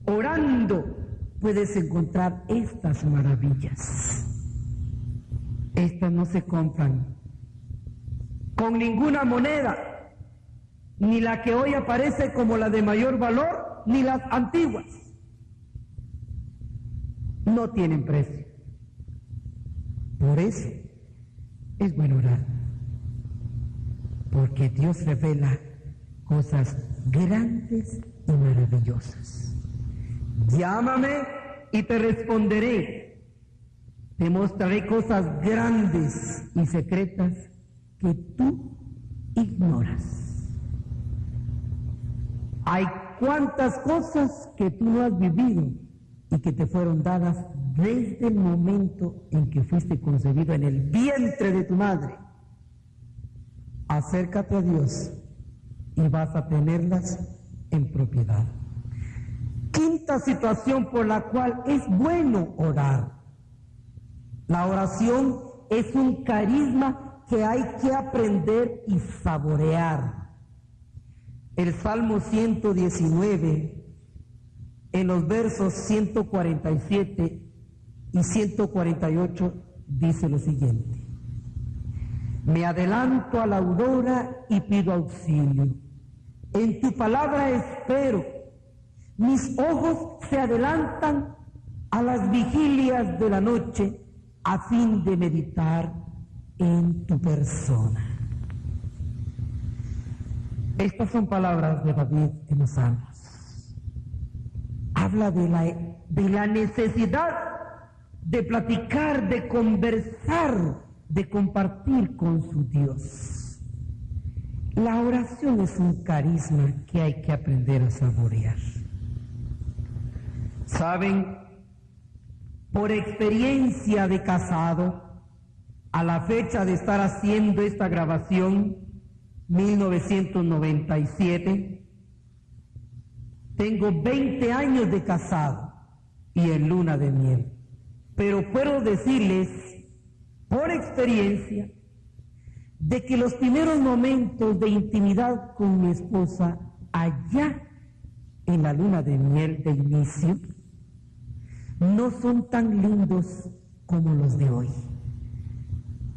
Orando puedes encontrar estas maravillas. Estas no se compran con ninguna moneda, ni la que hoy aparece como la de mayor valor, ni las antiguas. No tienen precio. Por eso es bueno orar, porque Dios revela cosas grandes y maravillosas. Llámame y te responderé. Te mostraré cosas grandes y secretas que tú ignoras. Hay cuantas cosas que tú no has vivido y que te fueron dadas desde el momento en que fuiste concebido en el vientre de tu madre. Acércate a Dios y vas a tenerlas en propiedad. Quinta situación por la cual es bueno orar. La oración es un carisma que hay que aprender y saborear. El Salmo 119, en los versos 147 y 148, dice lo siguiente: me adelanto a la aurora y pido auxilio. En tu palabra espero. Mis ojos se adelantan a las vigilias de la noche a fin de meditar en tu persona. Estas son palabras de David en los Salmos. Habla de la necesidad de platicar, de conversar, de compartir con su Dios. La oración es un carisma que hay que aprender a saborear. Saben, por experiencia de casado, a la fecha de estar haciendo esta grabación, 1997, tengo 20 años de casado y en luna de miel. Pero puedo decirles, por experiencia, de que los primeros momentos de intimidad con mi esposa, allá en la luna de miel de inicio, no son tan lindos como los de hoy.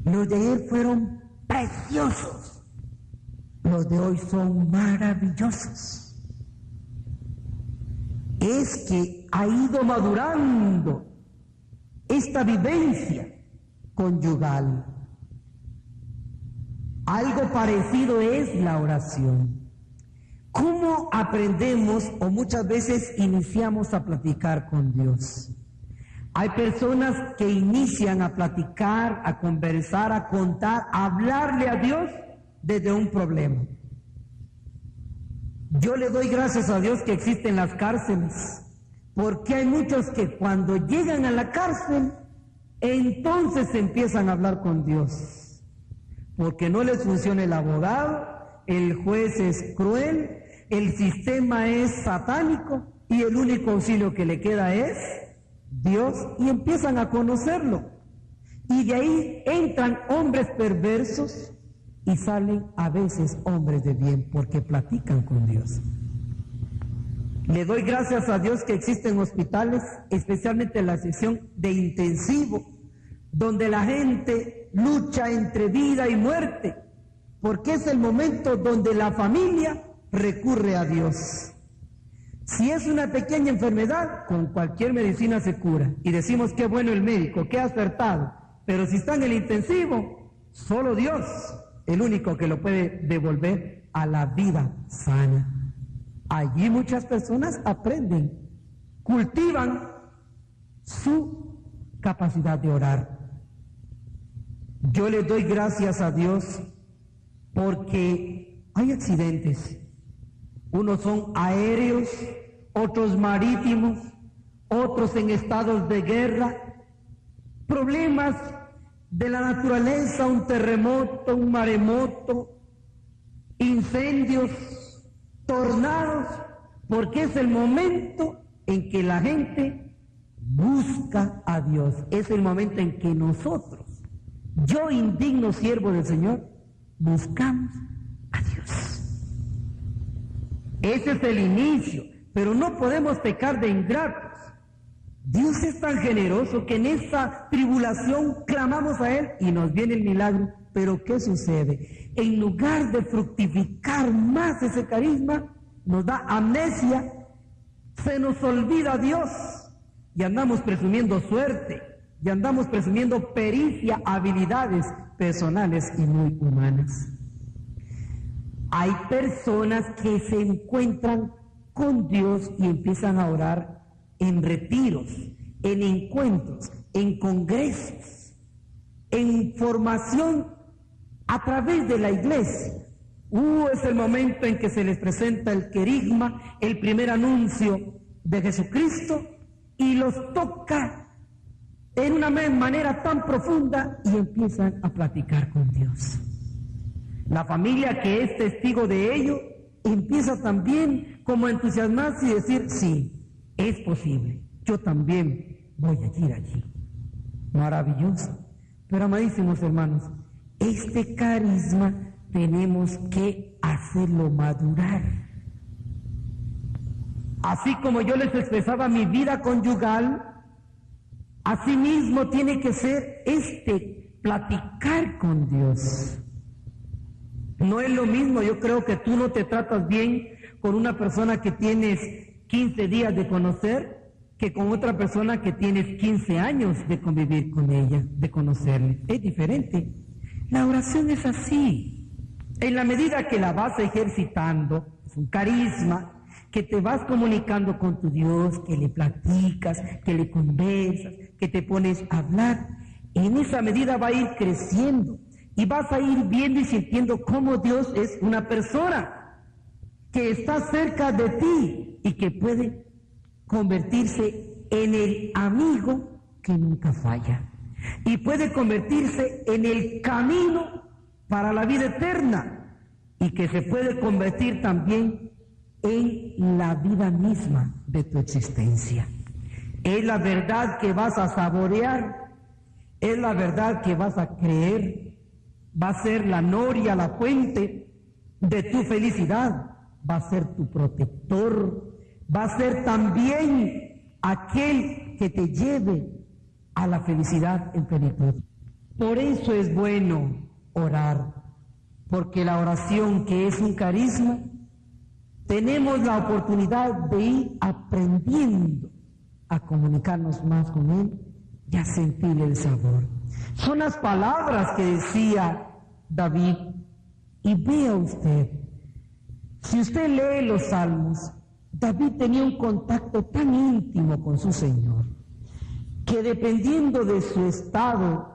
Los de ayer fueron preciosos, los de hoy son maravillosos. Es que ha ido madurando esta vivencia conyugal. Algo parecido es la oración. ¿Cómo aprendemos o muchas veces iniciamos a platicar con Dios? Hay personas que inician a platicar, a conversar, a contar, a hablarle a Dios desde un problema. Yo le doy gracias a Dios que existen las cárceles, porque hay muchos que cuando llegan a la cárcel, entonces empiezan a hablar con Dios, porque no les funciona el abogado, el juez es cruel, el sistema es satánico y el único auxilio que le queda es Dios, y empiezan a conocerlo. Y de ahí entran hombres perversos y salen a veces hombres de bien porque platican con Dios. Le doy gracias a Dios que existen hospitales, especialmente en la sección de intensivo, donde la gente lucha entre vida y muerte, porque es el momento donde la familia recurre a Dios. Si es una pequeña enfermedad, con cualquier medicina se cura. Y decimos qué bueno el médico, qué acertado. Pero si está en el intensivo, solo Dios, el único que lo puede devolver a la vida sana. Allí muchas personas aprenden, cultivan su capacidad de orar. Yo le doy gracias a Dios porque hay accidentes. Unos son aéreos, otros marítimos, otros en estados de guerra, problemas de la naturaleza, un terremoto, un maremoto, incendios, tornados, porque es el momento en que la gente busca a Dios. Es el momento en que nosotros, yo indigno siervo del Señor, buscamos a Dios. Ese es el inicio, pero no podemos pecar de ingratos. Dios es tan generoso que en esa tribulación clamamos a Él y nos viene el milagro. Pero ¿qué sucede? En lugar de fructificar más ese carisma, nos da amnesia, se nos olvida Dios y andamos presumiendo suerte, y andamos presumiendo pericia, habilidades personales y muy humanas. Hay personas que se encuentran con Dios y empiezan a orar en retiros, en encuentros, en congresos, en formación a través de la iglesia. Es el momento en que se les presenta el querigma, el primer anuncio de Jesucristo, y los toca en una manera tan profunda y empiezan a platicar con Dios. La familia que es testigo de ello empieza también como a entusiasmarse y decir, sí, es posible, yo también voy a ir allí. Maravilloso. Pero amadísimos hermanos, este carisma tenemos que hacerlo madurar. Así como yo les expresaba mi vida conyugal, asimismo tiene que ser platicar con Dios. No es lo mismo, yo creo que tú no te tratas bien con una persona que tienes 15 días de conocer que con otra persona que tienes 15 años de convivir con ella, de conocerle. Es diferente. La oración es así. En la medida que la vas ejercitando, es un carisma, que te vas comunicando con tu Dios, que le platicas, que le conversas, que te pones a hablar, en esa medida va a ir creciendo. Y vas a ir viendo y sintiendo cómo Dios es una persona que está cerca de ti y que puede convertirse en el amigo que nunca falla. Y puede convertirse en el camino para la vida eterna. Y que se puede convertir también en la vida misma de tu existencia. Es la verdad que vas a saborear, es la verdad que vas a creer. Va a ser la noria, la fuente de tu felicidad, va a ser tu protector, va a ser también aquel que te lleve a la felicidad en plenitud. Por eso es bueno orar, porque la oración, que es un carisma, tenemos la oportunidad de ir aprendiendo a comunicarnos más con Él y a sentir el sabor. Son las palabras que decía David. Y vea usted, Si usted lee los Salmos, David tenía un contacto tan íntimo con su Señor, que dependiendo de su estado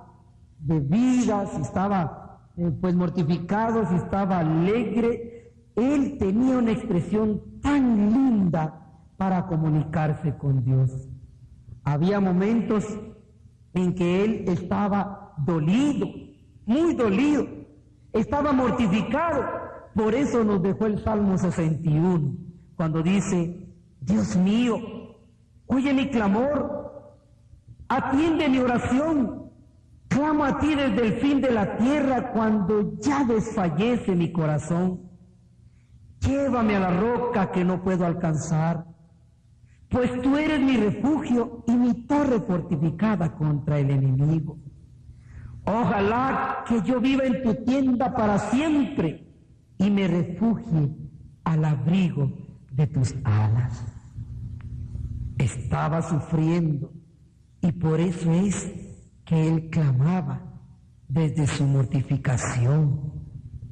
de vida, si estaba mortificado, si estaba alegre, él tenía una expresión tan linda para comunicarse con Dios. Había momentos en que él estaba dolido, muy dolido, estaba mortificado. Por eso nos dejó el Salmo 61, cuando dice: Dios mío, oye mi clamor, atiende mi oración, clamo a ti desde el fin de la tierra, cuando ya desfallece mi corazón. Llévame a la roca que no puedo alcanzar, pues tú eres mi refugio y mi torre fortificada contra el enemigo. Ojalá que yo viva en tu tienda para siempre y me refugie al abrigo de tus alas. Estaba sufriendo y por eso es que él clamaba desde su mortificación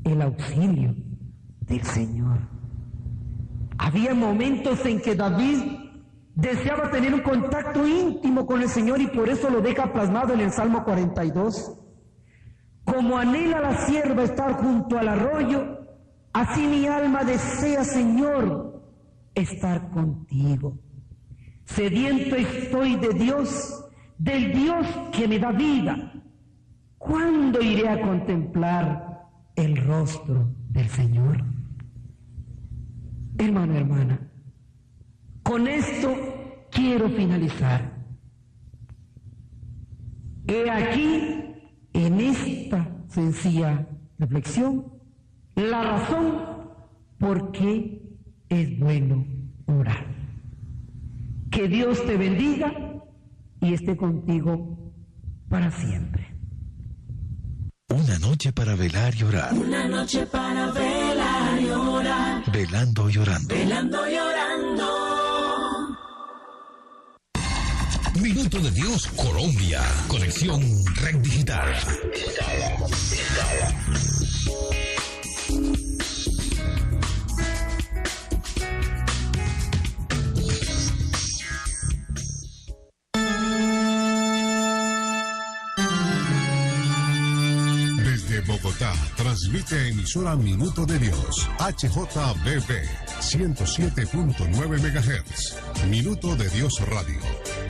el auxilio del Señor. Había momentos en que David deseaba tener un contacto íntimo con el Señor y por eso lo deja plasmado en el Salmo 42. Como anhela la sierva estar junto al arroyo, así mi alma desea, Señor, estar contigo. Sediento estoy de Dios, del Dios que me da vida. ¿Cuándo iré a contemplar el rostro del Señor? Hermano, hermana, con esto quiero finalizar. He aquí, en esta sencilla reflexión, la razón por qué es bueno orar. Que Dios te bendiga y esté contigo para siempre. Una noche para velar y orar. Una noche para velar y orar. Velando y orando. Velando y orando. Minuto de Dios Colombia. Conexión Red Digital. Desde Bogotá, transmite emisora Minuto de Dios, HJBB, 107.9 MHz. Minuto de Dios Radio,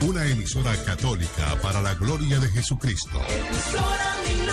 una emisora católica para la gloria de Jesucristo. Emisora Minuto.